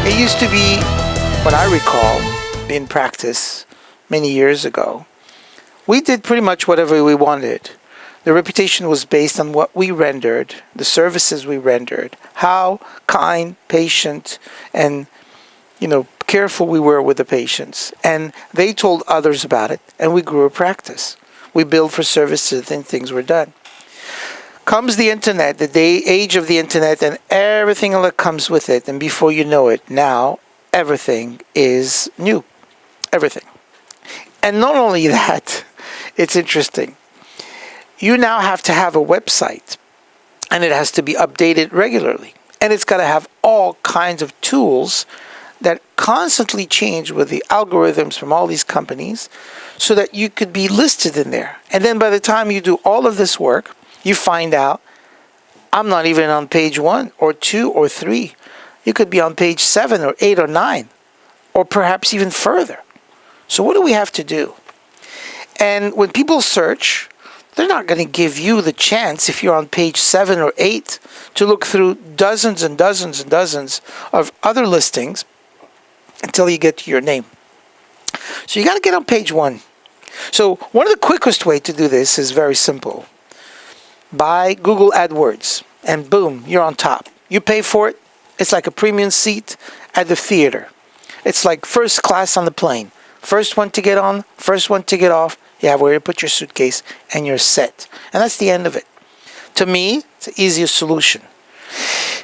It used to be, when I recall, in practice many years ago, we did pretty much whatever we wanted. The reputation was based on what we rendered, the services we rendered, how kind, patient, and careful we were with the patients. And they told others about it, and we grew a practice. We billed for services and things were done. Comes the internet, the age of the internet, and everything that comes with it. And before you know it, now everything is new. Everything. And not only that, it's interesting. You now have to have a website, and it has to be updated regularly. And it's got to have all kinds of tools that constantly change with the algorithms from all these companies so that you could be listed in there. And then by the time you do all of this work, you find out, I'm not even on page 1 or 2 or 3. You could be on page 7 or 8 or 9, or perhaps even further. So what do we have to do? And when people search, they're not going to give you the chance, if you're on page 7 or 8, to look through dozens and dozens and dozens of other listings until you get to your name. So you got to get on page 1. So one of the quickest way to do this is very simple. Buy Google AdWords, and boom, you're on top. You pay for it. It's like a premium seat at the theater. It's like first class on the plane. First one to get on, first one to get off. You have where you put your suitcase, and you're set. And that's the end of it. To me, it's the easiest solution.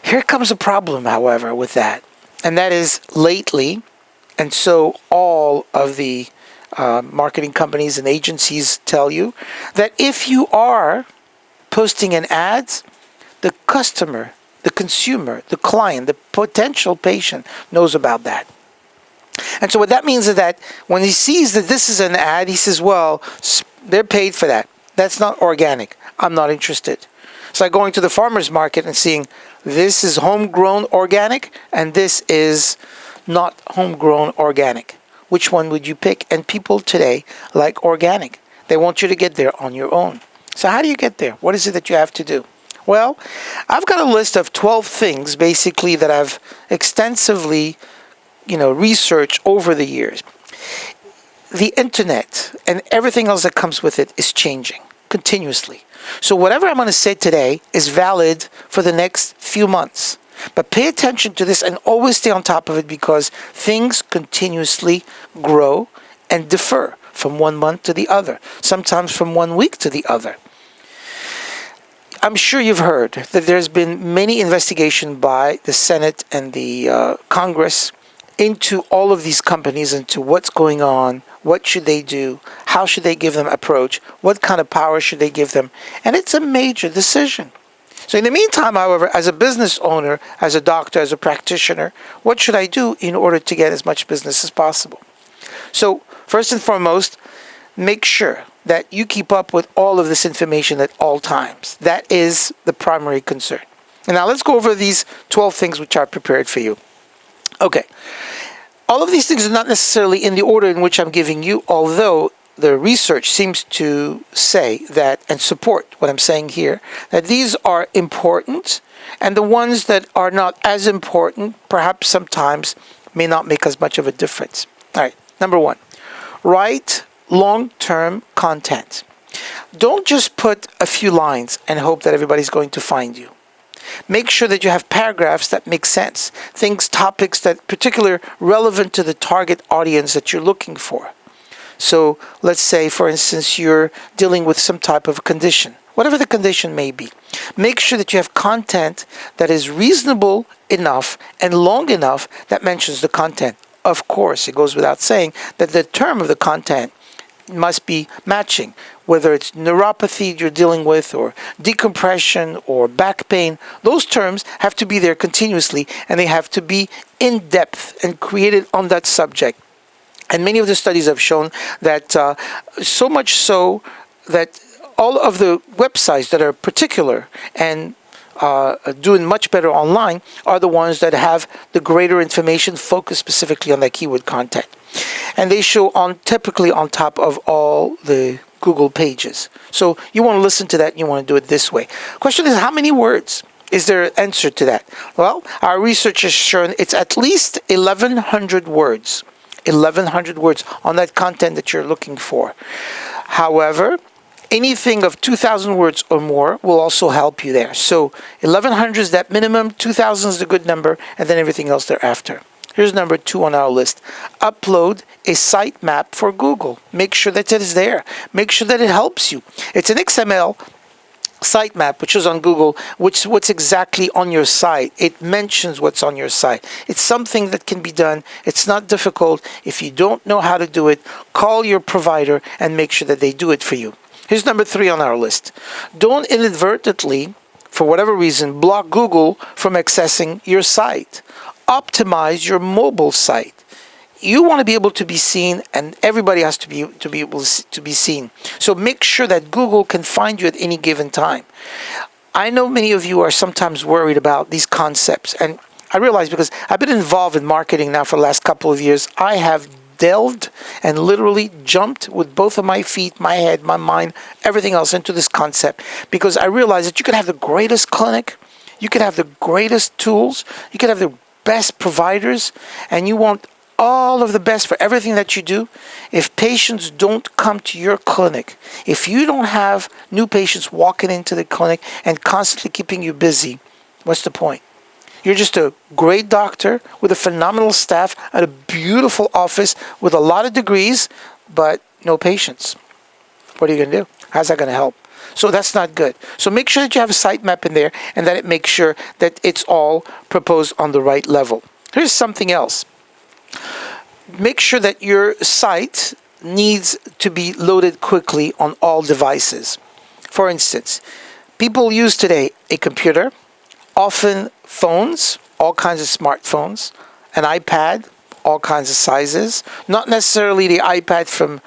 Here comes a problem, however, with that. And that is lately, and so all of the marketing companies and agencies tell you, that if you are posting an ads, the customer, the consumer, the client, the potential patient knows about that. And so what that means is that when he sees that this is an ad, he says, well, they're paid for that. That's not organic. I'm not interested. It's like going to the farmer's market and seeing this is homegrown organic and this is not homegrown organic. Which one would you pick? And people today like organic. They want you to get there on your own. So how do you get there? What is it that you have to do? Well, I've got a list of 12 things basically that I've extensively researched over the years. The internet and everything else that comes with it is changing continuously. So whatever I'm going to say today is valid for the next few months. But pay attention to this and always stay on top of it, because things continuously grow and differ from one month to the other, sometimes from 1 week to the other. I'm sure you've heard that there's been many investigations by the Senate and the Congress into all of these companies, into what's going on, what should they do, how should they give them approach, what kind of power should they give them, and it's a major decision. So in the meantime, however, as a business owner, as a doctor, as a practitioner, what should I do in order to get as much business as possible? So first and foremost, make sure that you keep up with all of this information at all times. That is the primary concern. And now let's go over these 12 things which are prepared for you. Okay. All of these things are not necessarily in the order in which I'm giving you, although the research seems to say that, and support what I'm saying here, that these are important, and the ones that are not as important, perhaps sometimes may not make as much of a difference. All right. Number 1, write long-term content. Don't just put a few lines and hope that everybody's going to find you. Make sure that you have paragraphs that make sense, topics that particularly relevant to the target audience that you're looking for. So let's say, for instance, you're dealing with some type of condition, whatever the condition may be. Make sure that you have content that is reasonable enough and long enough that mentions the content. Of course, it goes without saying that the term of the content must be matching, whether it's neuropathy you're dealing with, or decompression, or back pain. Those terms have to be there continuously, and they have to be in depth and created on that subject. And many of the studies have shown that so much so that all of the websites that are particular and doing much better online are the ones that have the greater information focused specifically on that keyword content. And they show typically on top of all the Google pages. So you want to listen to that and you want to do it this way. Question is, how many words? Is there an answer to that? Well, our research has shown it's at least 1,100 words. 1,100 words on that content that you're looking for. However, anything of 2,000 words or more will also help you there. So 1,100 is that minimum, 2,000 is the good number, and then everything else thereafter. Here's number 2 on our list. Upload a sitemap for Google. Make sure that it is there. Make sure that it helps you. It's an XML sitemap which is on Google, what's exactly on your site. It mentions what's on your site. It's something that can be done. It's not difficult. If you don't know how to do it, call your provider and make sure that they do it for you. Here's number 3 on our list. Don't inadvertently, for whatever reason, block Google from accessing your site. Optimize your mobile site. You want to be able to be seen, and everybody has to be able to be seen. So make sure that Google can find you at any given time. I know many of you are sometimes worried about these concepts, and I realize because I've been involved in marketing now for the last couple of years, I have delved and literally jumped with both of my feet, my head, my mind, everything else into this concept, because I realize that you could have the greatest clinic, you could have the greatest tools, you could have the best providers, and you want all of the best for everything that you do. If patients don't come to your clinic, if you don't have new patients walking into the clinic and constantly keeping you busy, what's the point? You're just a great doctor with a phenomenal staff at a beautiful office with a lot of degrees, but no patients. What are you going to do? How's that going to help? So that's not good. So make sure that you have a sitemap in there and that it makes sure that it's all proposed on the right level. Here's something else. Make sure that your site needs to be loaded quickly on all devices. For instance, people use today a computer, often phones, all kinds of smartphones, an iPad, all kinds of sizes. Not necessarily the iPad from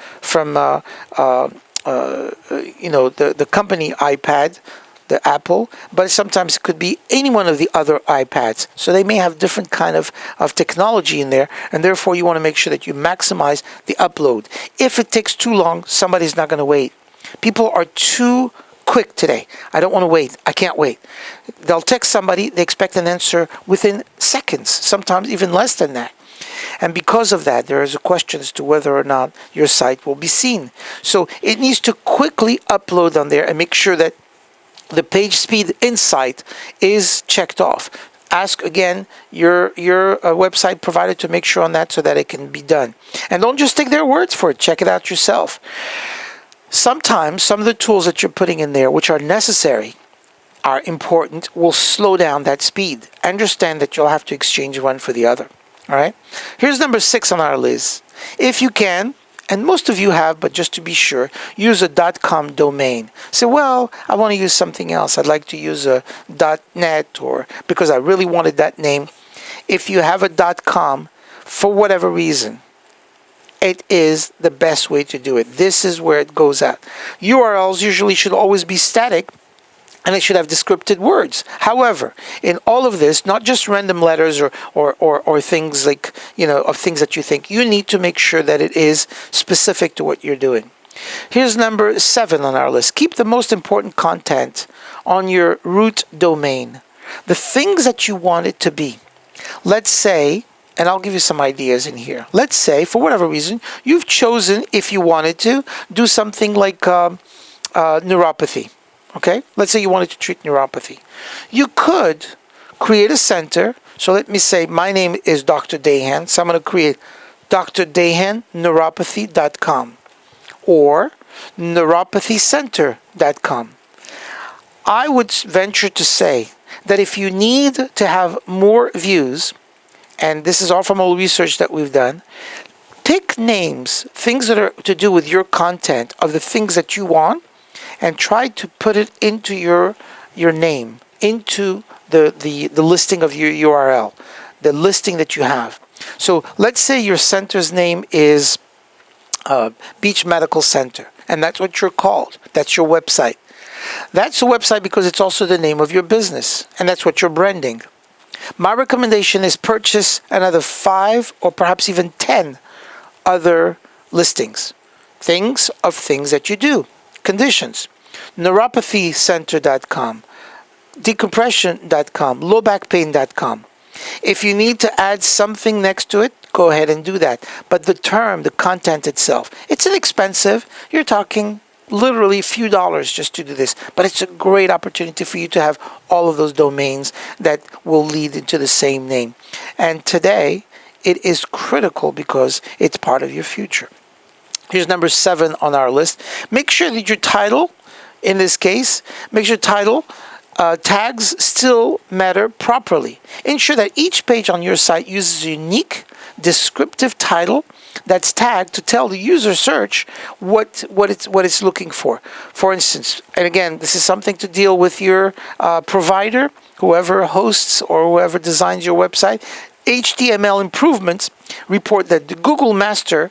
the company iPad, the Apple, but sometimes it could be any one of the other iPads. So they may have different kind of technology in there, and therefore you want to make sure that you maximize the upload. If it takes too long, somebody's not going to wait. People are too quick today. I don't want to wait. I can't wait. They'll text somebody, they expect an answer within seconds, sometimes even less than that. And because of that, there is a question as to whether or not your site will be seen. So it needs to quickly upload on there and make sure that the page speed insight is checked off. Ask again your website provider to make sure on that so that it can be done. And don't just take their words for it. Check it out yourself. Sometimes some of the tools that you're putting in there, which are necessary, are important, will slow down that speed. Understand that you'll have to exchange one for the other. All right? Here's number 6 on our list. If you can, and most of you have, but just to be sure, use a .com domain. Say, well, I want to use something else. I'd like to use a .net, or because I really wanted that name. If you have a .com, for whatever reason, it is the best way to do it. This is where it goes out. URLs usually should always be static, and it should have descriptive words. However, in all of this, not just random letters or things like, of things that you think, you need to make sure that it is specific to what you're doing. Here's number 7 on our list. Keep the most important content on your root domain. The things that you want it to be. Let's say, and I'll give you some ideas in here. Let's say, for whatever reason, you've chosen, if you wanted to, do something like neuropathy. Okay, let's say you wanted to treat neuropathy. You could create a center. So let me say my name is Dr. Dahan. So I'm going to create drdahan.neuropathy.com or neuropathycenter.com. I would venture to say that if you need to have more views, and this is all from all research that we've done, pick names, things that are to do with your content of the things that you want, and try to put it into your name, into the listing of your URL, the listing that you have. So let's say your center's name is Beach Medical Center, and that's what you're called. That's your website. That's a website because it's also the name of your business, and that's what you're branding. My recommendation is purchase another 5 or perhaps even 10 other listings. Things of things that you do. Conditions. Neuropathycenter.com, decompression.com, lowbackpain.com. If you need to add something next to it, go ahead and do that. But the content itself, it's inexpensive. You're talking literally a few dollars just to do this. But it's a great opportunity for you to have all of those domains that will lead into the same name. And today, it is critical because it's part of your future. Here's number 7 on our list. Make sure that your title, in this case, make sure title tags still matter properly. Ensure that each page on your site uses a unique descriptive title that's tagged to tell the user search what it's looking for. For instance, and again, this is something to deal with your provider, whoever hosts or whoever designs your website. HTML improvements report that the Google Webmaster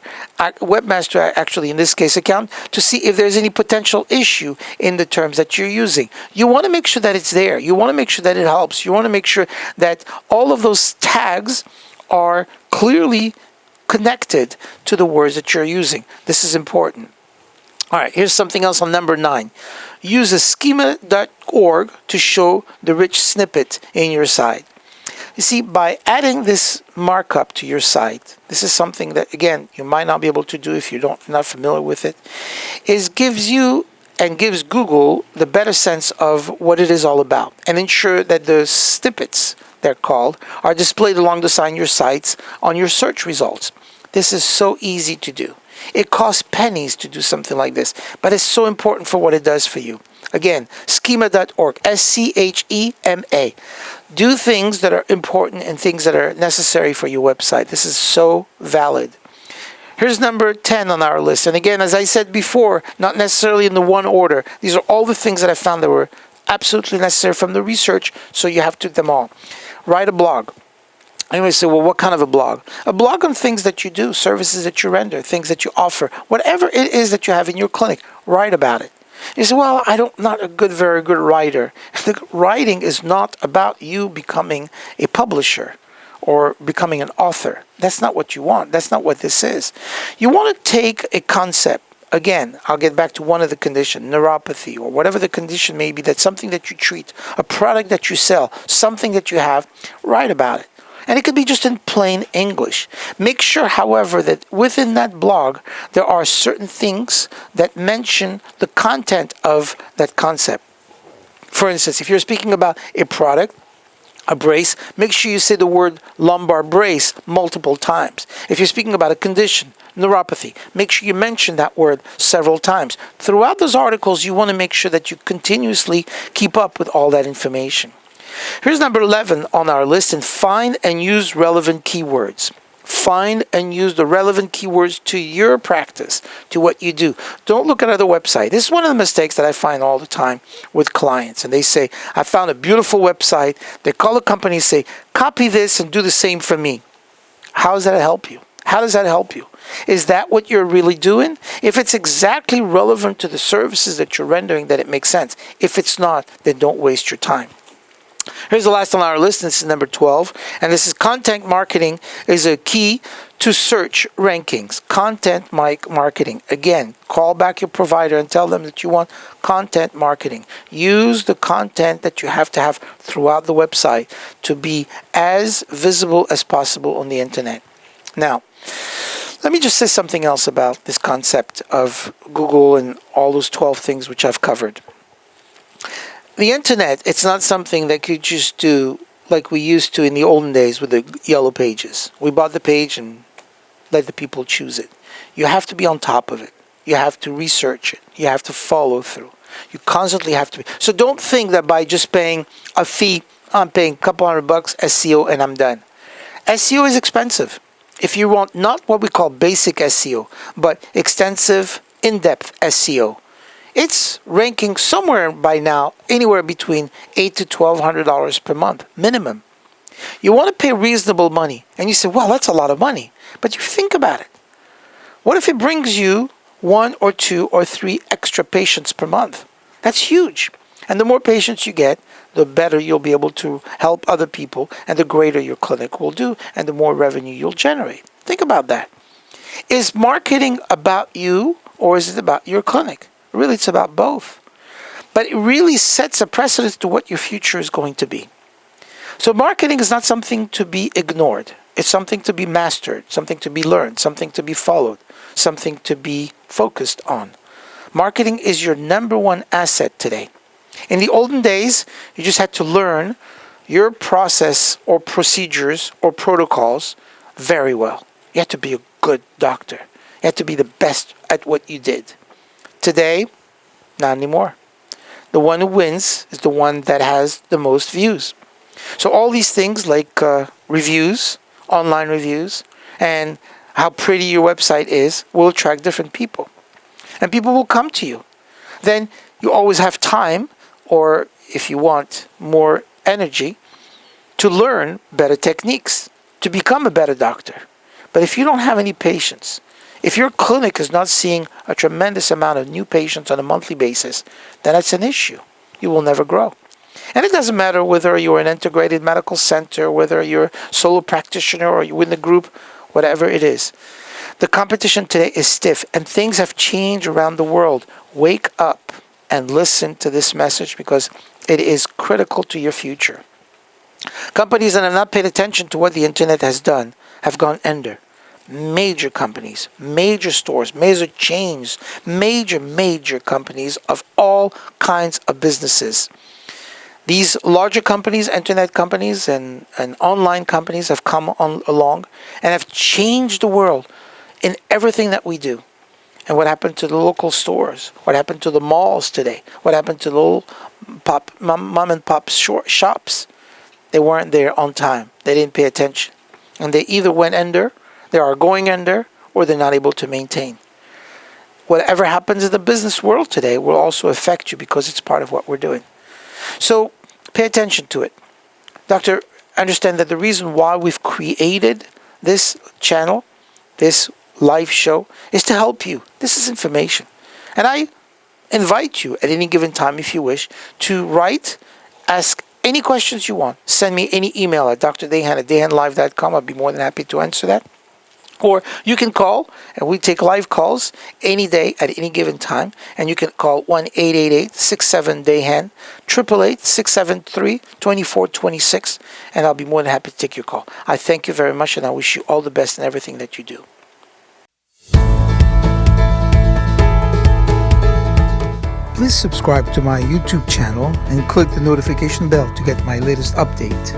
actually in this case account to see if there's any potential issue in the terms that you're using. You want to make sure that it's there. You want to make sure that it helps. You want to make sure that all of those tags are clearly connected to the words that you're using. This is important. All right, here's something else on number 9. Use a schema.org to show the rich snippet in your site. You see, by adding this markup to your site, this is something that, again, you might not be able to do if you're not familiar with it, gives you and gives Google the better sense of what it is all about, and ensure that the snippets, they're called, are displayed along the side of your sites on your search results. This is so easy to do. It costs pennies to do something like this, but it's so important for what it does for you. Again, schema.org, SCHEMA. Do things that are important and things that are necessary for your website. This is so valid. Here's number 10 on our list. And again, as I said before, not necessarily in the one order. These are all the things that I found that were absolutely necessary from the research, so you have to do them all. Write a blog. Anyway, say, well, what kind of a blog? A blog on things that you do, services that you render, things that you offer, whatever it is that you have in your clinic, write about it. You say, well, not a very good writer. The writing is not about you becoming a publisher or becoming an author. That's not what you want. That's not what this is. You want to take a concept. Again, I'll get back to one of the conditions, neuropathy, or whatever the condition may be, that's something that you treat, a product that you sell, something that you have, write about it. And it could be just in plain English. Make sure, however, that within that blog, there are certain things that mention the content of that concept. For instance, if you're speaking about a product, a brace, make sure you say the word lumbar brace multiple times. If you're speaking about a condition, neuropathy, make sure you mention that word several times. Throughout those articles, you want to make sure that you continuously keep up with all that information. Here's number 11 on our list, and find and use relevant keywords. Find and use the relevant keywords to your practice, to what you do. Don't look at other websites. This is one of the mistakes that I find all the time with clients. And they say, I found a beautiful website. They call a company and say, copy this and do the same for me. How does that help you? How does that help you? Is that what you're really doing? If it's exactly relevant to the services that you're rendering, then it makes sense. If it's not, then don't waste your time. Here's the last on our list. This is number 12. And this is content marketing is a key to search rankings. Content marketing. Again, call back your provider and tell them that you want content marketing. Use the content that you have to have throughout the website to be as visible as possible on the internet. Now, let me just say something else about this concept of Google and all those 12 things which I've covered. The internet, it's not something that you just do like we used to in the olden days with the yellow pages. We bought the page and let the people choose it. You have to be on top of it. You have to research it. You have to follow through. You constantly have to be. So don't think that by just paying a fee, I'm paying a couple $100 SEO and I'm done. SEO is expensive. If you want not what we call basic SEO, but extensive, in-depth SEO, it's ranking somewhere by now anywhere between $800 to $1,200 per month minimum. You want to pay reasonable money, and you say, "Well, that's a lot of money." But you think about it. What if it brings you 1 or 2 or 3 extra patients per month? That's huge. And the more patients you get, the better you'll be able to help other people, and the greater your clinic will do, and the more revenue you'll generate. Think about that. Is marketing about you, or is it about your clinic? Really, it's about both. but it really sets a precedent to what your future is going to be. So marketing is not something to be ignored. It's something to be mastered, something to be learned, something to be followed, something to be focused on. Marketing is your number one asset today. In the olden days, you just had to learn your process or procedures or protocols very well. You had to be a good doctor. You had to be the best at what you did. Today, not anymore. The one who wins is the one that has the most views. So all these things like reviews, online reviews, and how pretty your website is will attract different people. And people will come to you. Then you always have time, or if you want more energy, to learn better techniques, to become a better doctor. But if you don't have any patients, if your clinic is not seeing a tremendous amount of new patients on a monthly basis, then that's an issue. You will never grow. And it doesn't matter whether you're an integrated medical center, whether you're a solo practitioner or you're in a group, whatever it is. The competition today is stiff and things have changed around the world. Wake up and listen to this message because it is critical to your future. Companies that have not paid attention to what the internet has done have gone under. Major companies, major stores, major chains, major companies of all kinds of businesses. These larger companies, internet companies and online companies have come along and have changed the world in everything that we do. And what happened to the local stores? What happened to the malls today? What happened to the little mom and pop shops? They weren't there on time. They didn't pay attention. And they either went under, they are going under, or they're not able to maintain. Whatever happens in the business world today will also affect you because it's part of what we're doing. So pay attention to it. Doctor, understand that the reason why we've created this channel, this live show, is to help you. This is information. And I invite you at any given time, if you wish, to write, ask any questions you want. Send me any email at drdahan@dahanlive.com. I'll be more than happy to answer that. Or you can call, and we take live calls any day at any given time. And you can call 1-888-67-DAHAN, 888-673-2426, and I'll be more than happy to take your call. I thank you very much, and I wish you all the best in everything that you do. Please subscribe to my YouTube channel and click the notification bell to get my latest update.